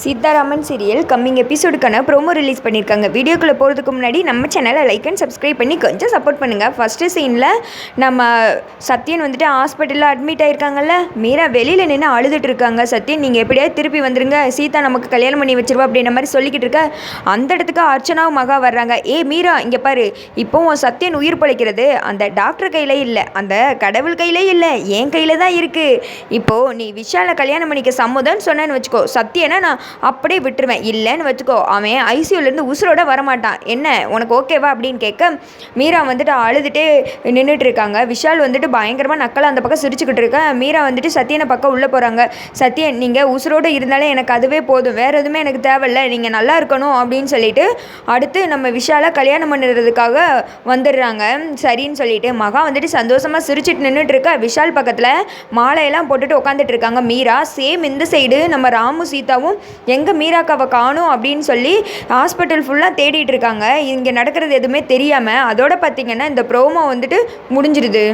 Sitharaman serial coming எபிசோடுக்கான promo release பண்ணியிருக்காங்க. வீடியோக்குள்ளே போகிறதுக்கு முன்னாடி நம்ம சேனலை லைக் அண்ட் சப்ஸ்கிரைப் பண்ணி கொஞ்சம் சப்போர்ட் பண்ணுங்கள். ஃபஸ்ட்டு சீனில் நம்ம சத்யன் வந்துட்டு ஹாஸ்பிட்டலில் அட்மிட் ஆகிருக்காங்கல்ல. மீரா வெளியில் நின்று அழுதுட்டு இருக்காங்க. சத்யன் நீங்கள் எப்படியாவது திருப்பி வந்துருங்க, சீதா நமக்கு கல்யாணம் பண்ணி வச்சிருவா அப்படின்ற மாதிரி சொல்லிக்கிட்டு இருக்க. அந்த இடத்துக்கு அர்ச்சனாவும் மகா வர்றாங்க. மீரா இங்கே பாரு, இப்போ உன் சத்யன் உயிர் பிழைக்கிறது அந்த டாக்டர் கையிலே இல்லை, அந்த கடவுள் கையிலே இல்லை, என் கையில் தான் இருக்குது. இப்போது நீ விஷாலை கல்யாணம் பண்ணிக்க சம்மதம்னு சொன்னேன்னு வச்சுக்கோ, சத்யனை நான் அப்படியே விட்டுருவேன். இல்லைன்னு வச்சுக்கோ, அவன் ஐசியூலேருந்து உசுரோட வரமாட்டான். என்ன உனக்கு ஓகேவா அப்படின்னு கேட்க மீரா வந்துட்டு அழுதுகிட்டே நின்றுட்டு இருக்காங்க. விஷால் வந்துட்டு பயங்கரமாக நக்கலாக அந்த பக்கம் சிரிச்சுக்கிட்டு இருக்க. மீரா வந்துட்டு சத்யனை பக்கம் உள்ளே போகிறாங்க. சத்யன் நீங்கள் உசுரோடு இருந்தாலே எனக்கு அதுவே போதும், வேறு எதுவுமே எனக்கு தேவையில்லை, நீங்கள் நல்லா இருக்கணும் அப்படின்னு சொல்லிட்டு அடுத்து நம்ம விஷாலை கல்யாணம் பண்ணுறதுக்காக வந்துடுறாங்க. சரின்னு சொல்லிட்டு மகா வந்துட்டு சந்தோஷமாக சிரிச்சிட்டு நின்றுட்டு இருக்க. விஷால் பக்கத்தில் மாலையெல்லாம் போட்டுட்டு உட்காந்துட்டு இருக்காங்க மீரா. சேம் இந்த சைடு நம்ம ராமு சீதாவும் எங்கே மீராக்காவை காணும் அப்படின்னு சொல்லி ஹாஸ்பிட்டல் ஃபுல்லாக தேடிட்டு இருக்காங்க. இங்கே நடக்கிறது எதுவுமே தெரியாமல். அதோட பார்த்திங்கன்னா இந்த ப்ரோமோ வந்துட்டு முடிஞ்சிருது.